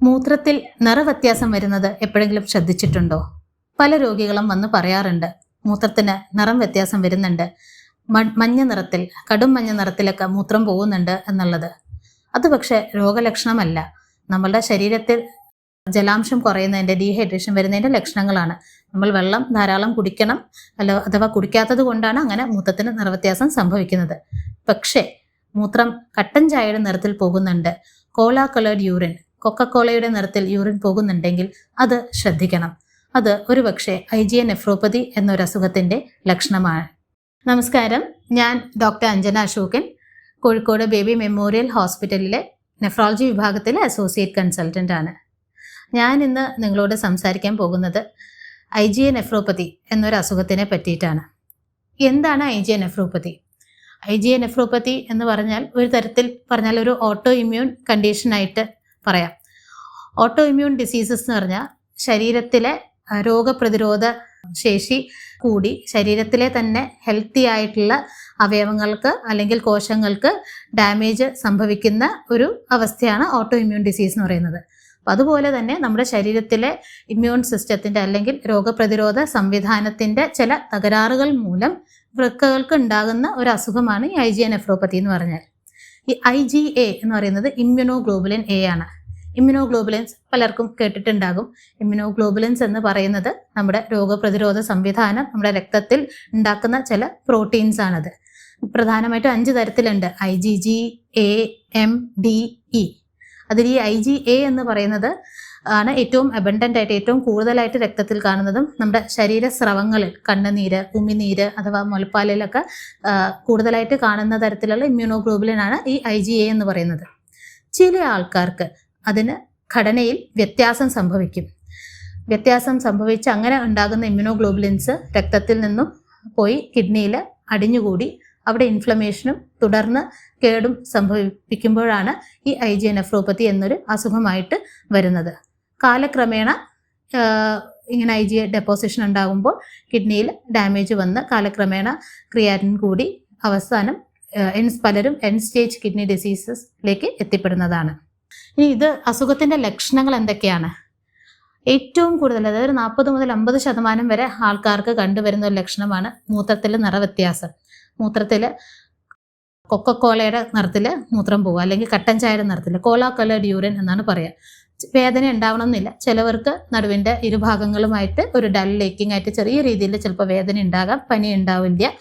മൂത്രത്തിൽ നിറവ്യത്യാസം വരുന്നത് എപ്പോഴെങ്കിലും ശ്രദ്ധിച്ചിട്ടുണ്ടോ? പല രോഗികളും വന്ന് പറയാറുണ്ട്, മൂത്രത്തിന് നിറം വ്യത്യാസം വരുന്നുണ്ട്, മഞ്ഞ നിറത്തിൽ, കടും മഞ്ഞ നിറത്തിലൊക്കെ മൂത്രം പോകുന്നുണ്ട് എന്നുള്ളത്. അത് പക്ഷെ രോഗലക്ഷണമല്ല, നമ്മളുടെ ശരീരത്തിൽ ജലാംശം കുറയുന്നതിൻ്റെ, ഡീഹൈഡ്രേഷൻ വരുന്നതിൻ്റെ ലക്ഷണങ്ങളാണ്. നമ്മൾ വെള്ളം ധാരാളം കുടിക്കണം, അഥവാ കുടിക്കാത്തത് കൊണ്ടാണ് അങ്ങനെ മൂത്രത്തിന് നിറവ്യത്യാസം സംഭവിക്കുന്നത്. പക്ഷേ മൂത്രം കട്ടൻ ചായയുടെ നിറത്തിൽ പോകുന്നുണ്ട്, കോള കളേർഡ് യൂറിൻ, കൊക്കക്കോളയുടെ നിറത്തിൽ യൂറിൻ പോകുന്നുണ്ടെങ്കിൽ അത് ശ്രദ്ധിക്കണം. അത് ഒരുപക്ഷെ IgA നെഫ്രോപ്പതി എന്നൊരു അസുഖത്തിൻ്റെ ലക്ഷണമാണ്. നമസ്കാരം, ഞാൻ doctor Anjana Ashokan, Kozhikode baby memorial ഹോസ്പിറ്റലിലെ നെഫ്രോളജി വിഭാഗത്തിലെ അസോസിയേറ്റ് കൺസൾട്ടൻ്റ് ആണ്. ഞാൻ ഇന്ന് നിങ്ങളോട് സംസാരിക്കാൻ പോകുന്നത് IgA നെഫ്രോപ്പതി എന്നൊരു അസുഖത്തിനെ പറ്റിയിട്ടാണ്. എന്താണ് IgA നെഫ്രോപ്പതി? IgA നെഫ്രോപ്പതി എന്ന് പറഞ്ഞാൽ ഒരു തരത്തിൽ പറഞ്ഞാൽ ഒരു ഓട്ടോ ഇമ്മ്യൂൺ കണ്ടീഷനായിട്ട് പറയാം. ഓട്ടോ ഇമ്മ്യൂൺ ഡിസീസസ് എന്ന് പറഞ്ഞാൽ ശരീരത്തിലെ രോഗപ്രതിരോധ ശേഷി കൂടി ശരീരത്തിലെ തന്നെ ഹെൽത്തി ആയിട്ടുള്ള അവയവങ്ങൾക്ക് അല്ലെങ്കിൽ കോശങ്ങൾക്ക് ഡാമേജ് സംഭവിക്കുന്ന ഒരു അവസ്ഥയാണ് ഓട്ടോ ഇമ്മ്യൂൺ ഡിസീസ് എന്ന് പറയുന്നത്. അപ്പം അതുപോലെ തന്നെ നമ്മുടെ ശരീരത്തിലെ ഇമ്മ്യൂൺ സിസ്റ്റത്തിൻ്റെ അല്ലെങ്കിൽ രോഗപ്രതിരോധ സംവിധാനത്തിൻ്റെ ചില തകരാറുകൾ മൂലം വൃക്കകൾക്ക് ഉണ്ടാകുന്ന ഒരു അസുഖമാണ് ഈ IgA നെഫ്രോപ്പതി എന്ന് പറഞ്ഞാൽ. ഈ IgA എന്ന് പറയുന്നത് ഇമ്മ്യൂണോഗ്ലോബുലിൻ A ആണ്. ഇമ്മ്യൂണോഗ്ലോബുലിൻസ് പലർക്കും കേട്ടിട്ടുണ്ടാകും. ഇമ്മ്യൂണോഗ്ലോബുലിൻസ് എന്ന് പറയുന്നത് നമ്മുടെ രോഗപ്രതിരോധ സംവിധാനം, നമ്മുടെ രക്തത്തിൽ ഉണ്ടാക്കുന്ന ചില പ്രോട്ടീൻസ് ആണത്. പ്രധാനമായിട്ടും 5 തരത്തിലുണ്ട്: IgG, A, M, D, E. അതിൽ ഈ IgA എന്ന് പറയുന്നത് ആണ് ഏറ്റവും അബണ്ടൻ്റ് ആയിട്ട്, ഏറ്റവും കൂടുതലായിട്ട് രക്തത്തിൽ കാണുന്നതും നമ്മുടെ ശരീരസ്രവങ്ങളിൽ, കണ്ണുനീര്, ഉമിനീര് അഥവാ മുലപ്പാലിലൊക്കെ കൂടുതലായിട്ട് കാണുന്ന തരത്തിലുള്ള ഇമ്മ്യൂണോഗ്ലോബുലിനാണ് ഈ IgA എന്ന് പറയുന്നത്. ചില ആൾക്കാർക്ക് അതിന് ഘടനയിൽ വ്യത്യാസം സംഭവിക്കും. വ്യത്യാസം സംഭവിച്ച് അങ്ങനെ ഉണ്ടാകുന്ന ഇമ്മ്യൂണോഗ്ലോബുലിൻസ് രക്തത്തിൽ നിന്നും പോയി കിഡ്നിയിൽ അടിഞ്ഞുകൂടി അവിടെ ഇൻഫ്ലമേഷനും തുടർന്ന് കേടും സംഭവിപ്പിക്കുമ്പോഴാണ് ഈ IgA നെഫ്രോപ്പതി എന്നൊരു അസുഖമായിട്ട് വരുന്നത്. കാലക്രമേണ ഇങ്ങനെ IgA ഡെപ്പോസിഷൻ ഉണ്ടാകുമ്പോൾ കിഡ്നിയിൽ ഡാമേജ് വന്ന് കാലക്രമേണ ക്രിയാറ്റിൻ കൂടി അവസാനം പലരും എൻഡ് സ്റ്റേജ് കിഡ്നി ഡിസീസസിലേക്ക് എത്തിപ്പെടുന്നതാണ്. ഇനി ഇത് അസുഖത്തിൻ്റെ ലക്ഷണങ്ങൾ എന്തൊക്കെയാണ്? ഏറ്റവും കൂടുതൽ, അതായത് 40 മുതൽ 50% വരെ ആൾക്കാർക്ക് കണ്ടുവരുന്ന ഒരു ലക്ഷണമാണ് മൂത്രത്തിൽ നിറവ്യത്യാസം. മൂത്രത്തിൽ കൊക്കക്കോളയുടെ നിറത്തിൽ മൂത്രം പോകുക, അല്ലെങ്കിൽ കട്ടൻ ചായയുടെ നിറത്തിൽ, കോള കളേർഡ് യൂറിൻ എന്നാണ് പറയുക. വേദന ഉണ്ടാവണമെന്നില്ല. ചിലവർക്ക് നടുവിൻ്റെ ഇരുഭാഗങ്ങളുമായിട്ട് ഒരു ഡൽ ലേക്കിംഗ് ആയിട്ട് ചെറിയ രീതിയിൽ ചിലപ്പോൾ വേദന ഉണ്ടാകാം, പനി ഉണ്ടാവില്ല,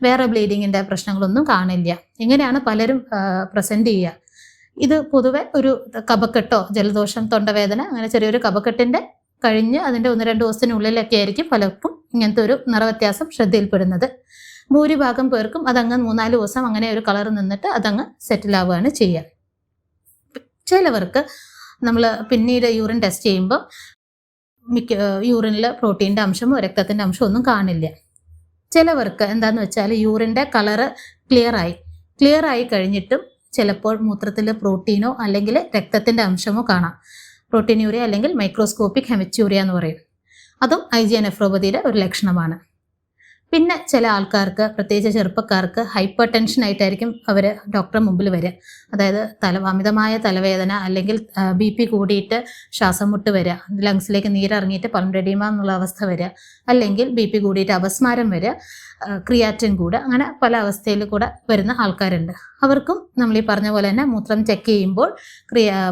വേറെ ബ്ലീഡിങ്ങിൻ്റെ പ്രശ്നങ്ങളൊന്നും കാണില്ല. ഇങ്ങനെയാണ് പലരും പ്രസൻറ്റ് ചെയ്യുക. ഇത് പൊതുവെ ഒരു കഫക്കെട്ടോ ജലദോഷം, തൊണ്ടവേദന, അങ്ങനെ ചെറിയൊരു കഫക്കെട്ടിൻ്റെ കഴിഞ്ഞ് അതിൻ്റെ 1-2 ദിവസത്തിനുള്ളിലൊക്കെ ആയിരിക്കും പലർക്കും ഇങ്ങനത്തെ ഒരു നിറവ്യത്യാസം ശ്രദ്ധയിൽപ്പെടുന്നത്. ഭൂരിഭാഗം പേർക്കും അതങ്ങ് 3-4 ദിവസം അങ്ങനെ ഒരു കളർ നിന്നിട്ട് അതങ്ങ് സെറ്റിലാവുകയാണ് ചെയ്യുക. ചിലവർക്ക് നമ്മൾ പിന്നീട് യൂറിൻ ടെസ്റ്റ് ചെയ്യുമ്പോൾ യൂറിനിൽ പ്രോട്ടീൻ്റെ അംശമോ രക്തത്തിൻ്റെ അംശമോ ഒന്നും കാണില്ല. ചിലവർക്ക് എന്താണെന്ന് വെച്ചാൽ യൂറിൻ്റെ കളറ് ക്ലിയർ ആയി കഴിഞ്ഞിട്ടും ചിലപ്പോൾ മൂത്രത്തിൽ പ്രോട്ടീനോ അല്ലെങ്കിൽ രക്തത്തിൻ്റെ അംശമോ കാണാം. പ്രോട്ടീനൂറിയ അല്ലെങ്കിൽ മൈക്രോസ്കോപ്പിക് ഹെമച്യൂറിയ എന്ന് പറയും. അതും IgA നെഫ്രോപ്പതിയുടെ ഒരു ലക്ഷണമാണ്. പിന്നെ ചില ആൾക്കാർക്ക്, പ്രത്യേകിച്ച് ചെറുപ്പക്കാർക്ക്, ഹൈപ്പർ ടെൻഷനായിട്ടായിരിക്കും അവർ ഡോക്ടറെ മുമ്പിൽ വരിക. അതായത് അമിതമായ തലവേദന, അല്ലെങ്കിൽ BP കൂടിയിട്ട് ശ്വാസം മുട്ട് വരിക, ലങ്സിലേക്ക് നീരിറങ്ങിയിട്ട് പൾമണറി എഡീമ എന്നുള്ള അവസ്ഥ വരിക, അല്ലെങ്കിൽ BP കൂടിയിട്ട് അപസ്മാരം വരിക, ക്രിയാറ്റിൻ കൂടുക, അങ്ങനെ പല അവസ്ഥയിൽ കൂടെ വരുന്ന ആൾക്കാരുണ്ട്. അവർക്കും നമ്മൾ ഈ പറഞ്ഞ പോലെ തന്നെ മൂത്രം ചെക്ക് ചെയ്യുമ്പോൾ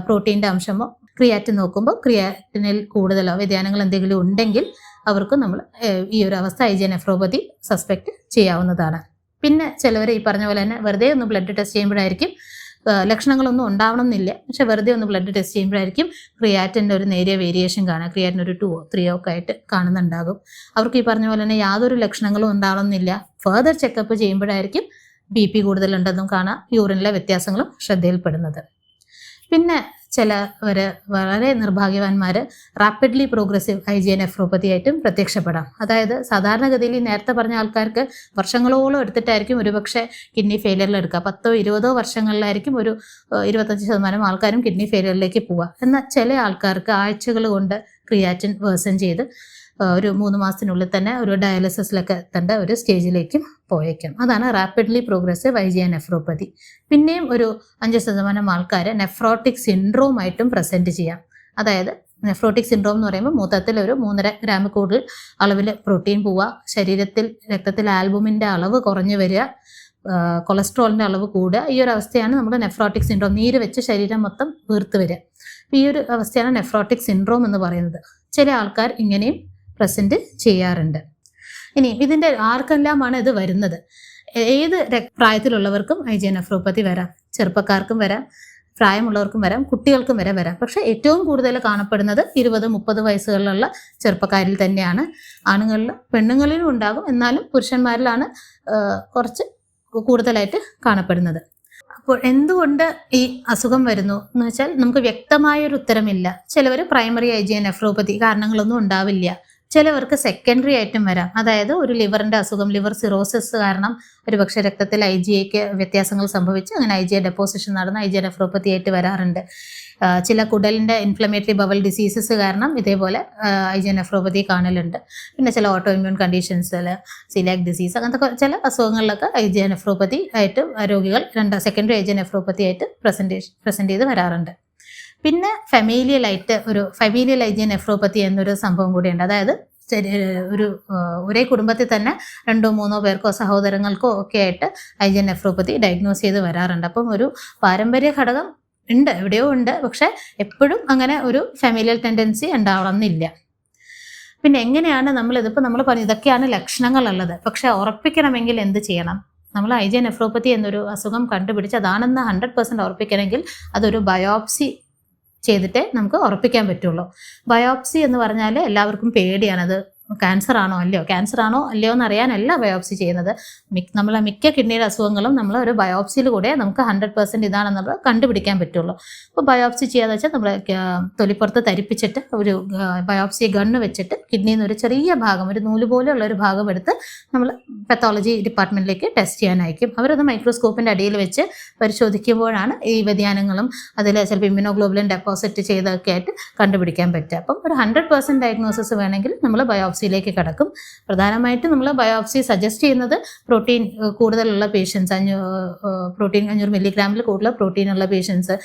പ്രോട്ടീൻ്റെ അംശമോ ക്രിയാറ്റിൻ നോക്കുമ്പോൾ ക്രിയാറ്റിനിൽ കൂടുതലോ വ്യതിയാനങ്ങൾ എന്തെങ്കിലും ഉണ്ടെങ്കിൽ അവർക്ക് നമ്മൾ ഈ ഒരു അവസ്ഥ IgA നെഫ്രോപ്പതി സസ്പെക്റ്റ് ചെയ്യാവുന്നതാണ്. പിന്നെ ചിലവർ ഈ പറഞ്ഞ പോലെ തന്നെ വെറുതെ ഒന്ന് ബ്ലഡ് ടെസ്റ്റ് ചെയ്യുമ്പോഴായിരിക്കും, ലക്ഷണങ്ങളൊന്നും ഉണ്ടാവണമെന്നില്ല, പക്ഷെ വെറുതെ ഒന്ന് ബ്ലഡ് ടെസ്റ്റ് ചെയ്യുമ്പോഴായിരിക്കും ക്രിയാറ്റിൻ്റെ ഒരു നേരിയ വേരിയേഷൻ കാണുക. ക്രിയാറ്റിൻ ഒരു 2 or 3 ഒക്കെ ആയിട്ട് കാണുന്നുണ്ടാകും. അവർക്ക് ഈ പറഞ്ഞ പോലെ തന്നെ യാതൊരു ലക്ഷണങ്ങളും ഉണ്ടാവണമെന്നില്ല. ഫർദർ ചെക്കപ്പ് ചെയ്യുമ്പോഴായിരിക്കും BP കൂടുതലുണ്ടെന്നും കാണാം, യൂറിനിലെ വ്യത്യാസങ്ങളും ശ്രദ്ധയിൽപ്പെടുന്നത്. പിന്നെ ചിലവർ വളരെ നിർഭാഗ്യവാന്മാർ റാപ്പിഡ്ലി പ്രോഗ്രസീവ് IgA നെഫ്രോപ്പതി ആയിട്ടും പ്രത്യക്ഷപ്പെടാം. അതായത് സാധാരണഗതിയിൽ ഈ നേരത്തെ പറഞ്ഞ ആൾക്കാർക്ക് വർഷങ്ങളോളം എടുത്തിട്ടായിരിക്കും ഒരുപക്ഷെ കിഡ്നി ഫെയിലിയറിൽ എടുക്കുക. 10-20 വർഷങ്ങളിലായിരിക്കും ഒരു 25% ആൾക്കാരും കിഡ്നി ഫെയിലിയറിലേക്ക് പോവുക. എന്നാൽ ചില ആൾക്കാർക്ക് ആഴ്ചകൾ കൊണ്ട് ക്രിയാറ്റിൻ വേഴ്സൺ ചെയ്ത് ഒരു 3 മാസത്തിനുള്ളിൽ തന്നെ ഒരു ഡയാലിസിസിലൊക്കെ എത്തേണ്ട ഒരു സ്റ്റേജിലേക്കും പോയേക്കാം. അതാണ് റാപ്പിഡ്ലി പ്രോഗ്രസീവ് IgA നെഫ്രോപ്പതി. പിന്നെയും ഒരു 5% ആൾക്കാർ നെഫ്രോട്ടിക് സിൻഡ്രോം ആയിട്ടും പ്രസൻറ്റ് ചെയ്യാം. അതായത് നെഫ്രോട്ടിക് സിൻഡ്രോം എന്ന് പറയുമ്പോൾ മൂത്രത്തിൽ ഒരു 3.5 ഗ്രാം കൂടുതൽ അളവിൽ പ്രോട്ടീൻ പോവുക, ശരീരത്തിൽ രക്തത്തിൽ ആൽബുമിൻ്റെ അളവ് കുറഞ്ഞു വരിക, കൊളസ്ട്രോളിൻ്റെ അളവ് കൂടുക. ഈ ഒരു അവസ്ഥയാണ് നമ്മുടെ നെഫ്രോട്ടിക് സിൻഡ്രോം. നീര് വെച്ച് ശരീരം മൊത്തം വീർത്ത് വരിക. ഈ ഒരു അവസ്ഥയാണ് നെഫ്രോട്ടിക് സിൻഡ്രോം എന്ന് പറയുന്നത്. ചില ആൾക്കാർ ഇങ്ങനെയും പ്രസൻറ്റ് ചെയ്യാറുണ്ട്. ഇനി ഇതിൻ്റെ ആർക്കെല്ലാമാണ് ഇത് വരുന്നത്? ഏത് പ്രായത്തിലുള്ളവർക്കും IgA നെഫ്രോപ്പതി വരാം, ചെറുപ്പക്കാർക്കും വരാം, പ്രായമുള്ളവർക്കും വരാം, കുട്ടികൾക്കും വരെ വരാം. പക്ഷേ ഏറ്റവും കൂടുതൽ കാണപ്പെടുന്നത് 20-30 വയസ്സുകളിലുള്ള ചെറുപ്പക്കാരിൽ തന്നെയാണ്. ആണുങ്ങളിലും പെണ്ണുങ്ങളിലും ഉണ്ടാകും, എന്നാലും പുരുഷന്മാരിലാണ് കുറച്ച് കൂടുതലായിട്ട് കാണപ്പെടുന്നത്. അപ്പോൾ എന്തുകൊണ്ട് ഈ അസുഖം വരുന്നു എന്ന് വെച്ചാൽ നമുക്ക് വ്യക്തമായൊരു ഉത്തരമില്ല. ചിലവർ പ്രൈമറി IgA നെഫ്രോപ്പതി കാരണങ്ങളൊന്നും ഉണ്ടാവില്ല. ചിലവർക്ക് സെക്കൻഡറി ആയിട്ടും വരാം. അതായത് ഒരു ലിവറിൻ്റെ അസുഖം, ലിവർ സിറോസിസ് കാരണം ഒരുപക്ഷെ രക്തത്തിൽ IgAക്ക് വ്യത്യാസങ്ങൾ സംഭവിച്ച് അങ്ങനെ IgA ഡെപ്പോസിഷൻ നടന്ന് IgA നെഫ്രോപ്പതി ആയിട്ട് വരാറുണ്ട്. ചില കുടലിൻ്റെ ഇൻഫ്ലമേറ്ററി ബവൽ ഡിസീസസ് കാരണം ഇതേപോലെ IgA നെഫ്രോപ്പതി കാണലുണ്ട്. പിന്നെ ചില ഓട്ടോ ഇമ്മ്യൂൺ കണ്ടീഷൻസിൽ സിലാക് ഡിസീസ് അങ്ങനത്തെ ചില അസുഖങ്ങളിലൊക്കെ IgA നെഫ്രോപ്പതി ആയിട്ട് രോഗികൾ സെക്കൻഡറി IgA നെഫ്രോപ്പതി ആയിട്ട് പ്രസൻറ്റ് ചെയ്ത് വരാറുണ്ട്. പിന്നെ ഫെമീലിയൽ IgA നെഫ്രോപ്പതി എന്നൊരു സംഭവം കൂടിയുണ്ട്. അതായത് ഒരേ കുടുംബത്തിൽ തന്നെ 2-3 പേർക്കോ സഹോദരങ്ങൾക്കോ ഒക്കെ ആയിട്ട് IgA നെഫ്രോപ്പതി ഡയഗ്നോസ് ചെയ്ത് വരാറുണ്ട്. അപ്പം ഒരു പാരമ്പര്യ ഘടകം ഉണ്ട്, എവിടെയോ ഉണ്ട്. പക്ഷെ എപ്പോഴും അങ്ങനെ ഒരു ഫെമീലിയൽ ടെൻഡൻസി ഉണ്ടാവണമെന്നില്ല. പിന്നെ എങ്ങനെയാണ് നമ്മൾ പറഞ്ഞു ഇതൊക്കെയാണ് ലക്ഷണങ്ങളുള്ളത്. പക്ഷെ ഉറപ്പിക്കണമെങ്കിൽ എന്ത് ചെയ്യണം? നമ്മൾ IgA നെഫ്രോപ്പതി എന്നൊരു അസുഖം കണ്ടുപിടിച്ച് അതാണെന്ന് 100% ഉറപ്പിക്കണമെങ്കിൽ അതൊരു ബയോപ്സി ചെയ്തിട്ടേ നമുക്ക് ഉറപ്പിക്കാൻ പറ്റുള്ളൂ. ബയോപ്സി എന്ന് പറഞ്ഞാൽ എല്ലാവർക്കും പേടിയാണത്. ക്യാൻസർ ആണോ അല്ലയോ എന്നറിയാനല്ല ബയോപ്സി ചെയ്യുന്നത്. നമ്മളെ മിക്ക കിഡ്നിയുടെ അസുഖങ്ങളും നമ്മൾ ഒരു ബയോപ്സിയിൽ കൂടെ നമുക്ക് 100% ഇതാണെന്നുള്ളത് കണ്ടുപിടിക്കാൻ പറ്റുള്ളൂ. അപ്പോൾ ബയോപ്സി ചെയ്യാന്ന് വെച്ചാൽ നമ്മൾ തൊലിപ്പുറത്ത് തരിപ്പിച്ചിട്ട് ഒരു ബയോപ്സി ഗണ്ണ് വെച്ചിട്ട് കിഡ്നിയിൽ നിന്ന് ഒരു ചെറിയ ഭാഗം, ഒരു നൂല് പോലെയുള്ള ഒരു ഭാഗം എടുത്ത് നമ്മൾ പത്തോളജി ഡിപ്പാർട്ട്മെൻറ്റിലേക്ക് ടെസ്റ്റ് ചെയ്യാനായിരിക്കും. അവരത് മൈക്രോസ്കോപ്പിൻ്റെ അടിയിൽ വെച്ച് പരിശോധിക്കുമ്പോഴാണ് ഈ വ്യതിയാനങ്ങളും അതിൽ ചിലപ്പോൾ ഇമ്മ്യൂണോഗ്ലോബുലിൻ ഡെപ്പോസിറ്റ് ചെയ്തൊക്കെ ആയിട്ട് കണ്ടുപിടിക്കാൻ പറ്റുക. അപ്പം ഒരു 100% ഡയഗ്നോസിസ് വേണമെങ്കിൽ നമ്മൾ ബയോപ്സിയിലേക്ക് കടക്കും. പ്രധാനമായിട്ടും നമ്മൾ ബയോപ്സി സജസ്റ്റ് ചെയ്യുന്നത് പ്രോട്ടീൻ കൂടുതലുള്ള പേഷ്യൻസ്, 500 മില്ലിഗ്രാമിൽ കൂടുതൽ പ്രോട്ടീൻ ഉള്ള പേഷ്യൻസ്,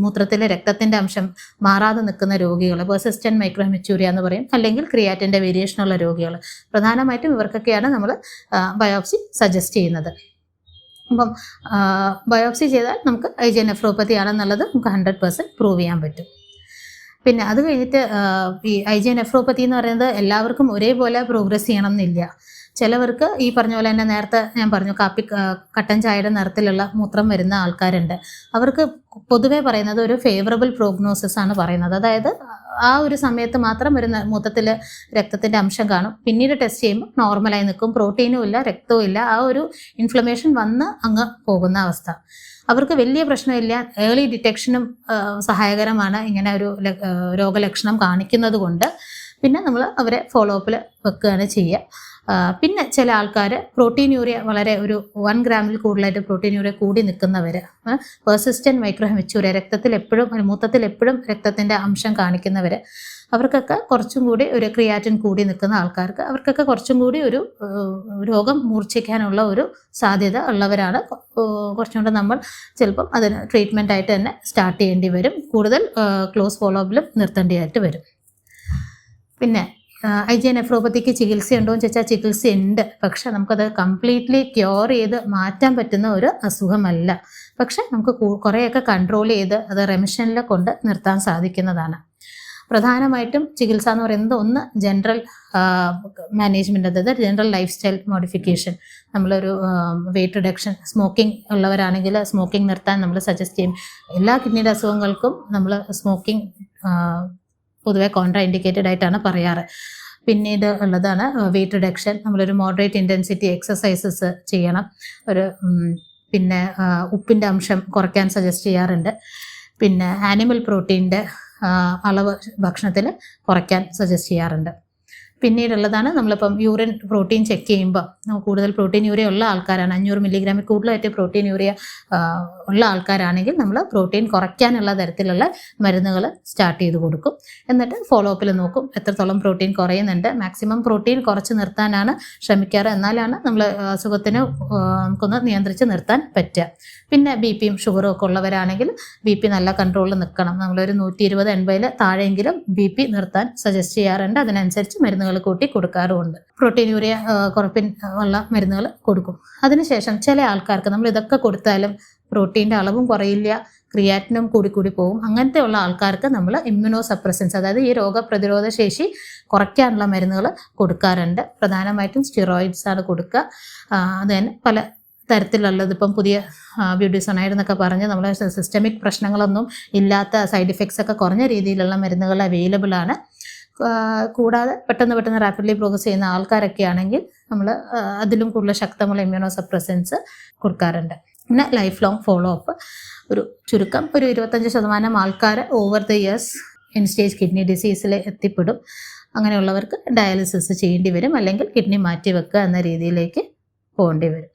മൂത്രത്തിലെ രക്തത്തിൻ്റെ അംശം മാറാതെ നിൽക്കുന്ന രോഗികൾ, പെർസിസ്റ്റന്റ് മൈക്രോഹെമറ്റൂറിയ എന്ന് പറയും, അല്ലെങ്കിൽ ക്രിയാറ്റിൻ്റെ വേരിയേഷനുള്ള രോഗികൾ. പ്രധാനമായിട്ടും ഇവർക്കൊക്കെയാണ് നമ്മൾ ബയോപ്സി സജസ്റ്റ് ചെയ്യുന്നത്. അപ്പം ബയോപ്സി ചെയ്താൽ നമുക്ക് IgA നെഫ്രോപ്പതി ആണെന്നുള്ളത് നമുക്ക് 100% പ്രൂവ് ചെയ്യാൻ പറ്റും. പിന്നെ അത് കഴിഞ്ഞിട്ട് ഈ IgA നെഫ്രോപ്പതി എന്ന് പറയുന്നത് എല്ലാവർക്കും ഒരേപോലെ പ്രോഗ്രസ് ചെയ്യണം എന്നില്ല. ചിലവർക്ക് ഈ പറഞ്ഞ പോലെ തന്നെ നേരത്തെ ഞാൻ പറഞ്ഞു കട്ടൻ ചായയുടെ നിറത്തിലുള്ള മൂത്രം വരുന്ന ആൾക്കാരുണ്ട്. അവർക്ക് പൊതുവേ പറയുന്നത് ഒരു ഫേവറബിൾ പ്രോഗ്നോസിസ് ആണ് പറയുന്നത്. അതായത് ആ ഒരു സമയത്ത് മാത്രം ഒരു മൂത്രത്തിൽ രക്തത്തിൻ്റെ അംശം കാണും, പിന്നീട് ടെസ്റ്റ് ചെയ്യുമ്പോൾ നോർമലായി നിൽക്കും, പ്രോട്ടീനും ഇല്ല, രക്തവും ഇല്ല, ആ ഒരു ഇൻഫ്ലമേഷൻ വന്ന് അങ്ങ് പോകുന്ന അവസ്ഥ. അവർക്ക് വലിയ പ്രശ്നമില്ല. ഏർലി ഡിറ്റക്ഷനും സഹായകരമാണ് ഇങ്ങനെ ഒരു രോഗലക്ഷണം കാണിക്കുന്നത് കൊണ്ട്. പിന്നെ നമ്മൾ അവരെ ഫോളോ അപ്പിൽ വെക്കുകയാണ് ചെയ്യുക. പിന്നെ ചില ആൾക്കാർ പ്രോട്ടീൻ യൂറിയ വളരെ ഒരു 1 ഗ്രാമിൽ കൂടുതലായിട്ട് പ്രോട്ടീൻ യൂറിയ കൂടി നിൽക്കുന്നവർ, പെർസിസ്റ്റന്റ് മൈക്രോഹെമറ്റൂറിയ മൂത്രത്തിൽ എപ്പോഴും രക്തത്തിൻ്റെ അംശം കാണിക്കുന്നവർ, അവർക്കൊക്കെ കുറച്ചും കൂടി ഒരു ക്രിയാറ്റിൻ കൂടി നിൽക്കുന്ന ആൾക്കാർക്ക് അവർക്കൊക്കെ കുറച്ചും കൂടി ഒരു രോഗം മൂർച്ഛിക്കാനുള്ള ഒരു സാധ്യത ഉള്ളവരാണ്. കുറച്ചും കൂടെ നമ്മൾ ചിലപ്പം അതിന് ട്രീറ്റ്മെൻ്റ് ആയിട്ട് തന്നെ സ്റ്റാർട്ട് ചെയ്യേണ്ടി വരും. കൂടുതൽ ക്ലോസ് ഫോളോ അപ്പിലും നിർത്തേണ്ടതായിട്ട് വരും. പിന്നെ IgA നെഫ്രോപ്പതിക്ക് ചികിത്സയുണ്ടോ എന്ന് ചോദിച്ചാൽ ചികിത്സയുണ്ട്. പക്ഷെ നമുക്കത് കംപ്ലീറ്റ്ലി ക്യൂർ ചെയ്ത് മാറ്റാൻ പറ്റുന്ന ഒരു അസുഖമല്ല. പക്ഷെ നമുക്ക് കുറേയൊക്കെ കൺട്രോൾ ചെയ്ത് അത് റെമിഷനിൽ കൊണ്ട് നിർത്താൻ സാധിക്കുന്നതാണ്. പ്രധാനമായിട്ടും ചികിത്സ എന്ന് പറയുന്നത് ഒന്ന് ജനറൽ മാനേജ്മെൻറ്റ്, അതായത് ജനറൽ ലൈഫ് സ്റ്റൈൽ മോഡിഫിക്കേഷൻ. നമ്മളൊരു വെയിറ്റ് റിഡക്ഷൻ, സ്മോക്കിംഗ് ഉള്ളവരാണെങ്കിൽ സ്മോക്കിംഗ് നിർത്താൻ നമ്മൾ സജസ്റ്റ് ചെയ്യും. എല്ലാ കിഡ്നിയുടെ അസുഖങ്ങൾക്കും നമ്മൾ സ്മോക്കിംഗ് പൊതുവെ കോൺട്രാ ഇൻഡിക്കേറ്റഡ് ആയിട്ടാണ് പറയാറ്. പിന്നീട് ഉള്ളതാണ് വെയിറ്റ് റിഡക്ഷൻ. നമ്മളൊരു മോഡറേറ്റ് ഇൻറ്റൻസിറ്റി എക്സസൈസസ് ചെയ്യണം. പിന്നെ ഉപ്പിൻ്റെ അംശം കുറയ്ക്കാൻ സജസ്റ്റ് ചെയ്യാറുണ്ട്. പിന്നെ ആനിമൽ പ്രോട്ടീൻ്റെ അളവ് ഭക്ഷണത്തിൽ കുറയ്ക്കാൻ സജസ്റ്റ് ചെയ്യാറുണ്ട്. പിന്നീടുള്ളതാണ് നമ്മളിപ്പം യൂറിൻ പ്രോട്ടീൻ ചെക്ക് ചെയ്യുമ്പോൾ കൂടുതൽ പ്രോട്ടീൻ യൂറിയ ഉള്ള ആൾക്കാരാണ്, 500 മില്ലിഗ്രാമിൽ കൂടുതലായിട്ട് പ്രോട്ടീൻ യൂറിയ ഉള്ള ആൾക്കാരാണെങ്കിൽ നമ്മൾ പ്രോട്ടീൻ കുറയ്ക്കാനുള്ള തരത്തിലുള്ള മരുന്നുകൾ സ്റ്റാർട്ട് ചെയ്ത് കൊടുക്കും. എന്നിട്ട് ഫോളോ അപ്പിൽ നോക്കും എത്രത്തോളം പ്രോട്ടീൻ കുറയുന്നുണ്ട്. മാക്സിമം പ്രോട്ടീൻ കുറച്ച് നിർത്താനാണ് ശ്രമിക്കാറ്, എന്നാലാണ് നമ്മൾ അസുഖത്തിന് നമുക്കൊന്ന് നിയന്ത്രിച്ച് നിർത്താൻ പറ്റുക. പിന്നെ ബി പിയും ഷുഗറും ഒക്കെ ഉള്ളവരാണെങ്കിൽ ബി പി നല്ല കൺട്രോളിൽ നിൽക്കണം. നമ്മളൊരു 120-80 താഴെയെങ്കിലും ബി പി നിർത്താൻ സജസ്റ്റ് ചെയ്യാറുണ്ട്. അതിനനുസരിച്ച് മരുന്നുകൾ കൂട്ടി കൊടുക്കാറുമുണ്ട്. പ്രോട്ടീൻ യൂറിയ കുറപ്പിൻ ഉള്ള മരുന്നുകൾ കൊടുക്കും. അതിനുശേഷം ചില ആൾക്കാർക്ക് നമ്മൾ ഇതൊക്കെ കൊടുത്താലും പ്രോട്ടീൻ്റെ അളവും കുറയില്ല, ക്രിയാറ്റിനും കൂടി പോകും. അങ്ങനത്തെ ഉള്ള ആൾക്കാർക്ക് നമ്മൾ ഇമ്മ്യൂണോ സപ്രസൻസ്, അതായത് ഈ രോഗപ്രതിരോധ ശേഷി കുറയ്ക്കാനുള്ള മരുന്നുകൾ കൊടുക്കാറുണ്ട്. പ്രധാനമായിട്ടും സ്റ്റിറോയിഡ്സ് ആണ് കൊടുക്കുക. അത് തന്നെ പല തരത്തിലുള്ളത്, ഇപ്പം പുതിയ ബ്യൂട്ടിസണൈഡ് എന്നൊക്കെ പറഞ്ഞ് നമ്മൾ സിസ്റ്റമിക് പ്രശ്നങ്ങളൊന്നും ഇല്ലാത്ത, സൈഡ് ഇഫക്ട്സ് ഒക്കെ കുറഞ്ഞ രീതിയിലുള്ള മരുന്നുകൾ അവൈലബിൾ ആണ്. കൂടാതെ പെട്ടെന്ന് റാപ്പിഡ്ലി പ്രോഗ്രസ് ചെയ്യുന്ന ആൾക്കാരൊക്കെ ആണെങ്കിൽ നമ്മൾ അതിലും കൂടുതൽ ശക്തമുള്ള ഇമ്മ്യൂണോ സപ്രസൻസ് കൊടുക്കാറുണ്ട്. പിന്നെ ലൈഫ് ലോങ് ഫോളോ അപ്പ്. ഒരു ചുരുക്കം ഒരു 25% ആൾക്കാർ over the years end stage kidney ഡിസീസിൽ എത്തിപ്പെടും. അങ്ങനെയുള്ളവർക്ക് ഡയാലിസിസ് ചെയ്യേണ്ടി വരും, അല്ലെങ്കിൽ കിഡ്നി മാറ്റി വെക്കുക എന്ന രീതിയിലേക്ക് പോകേണ്ടി വരും.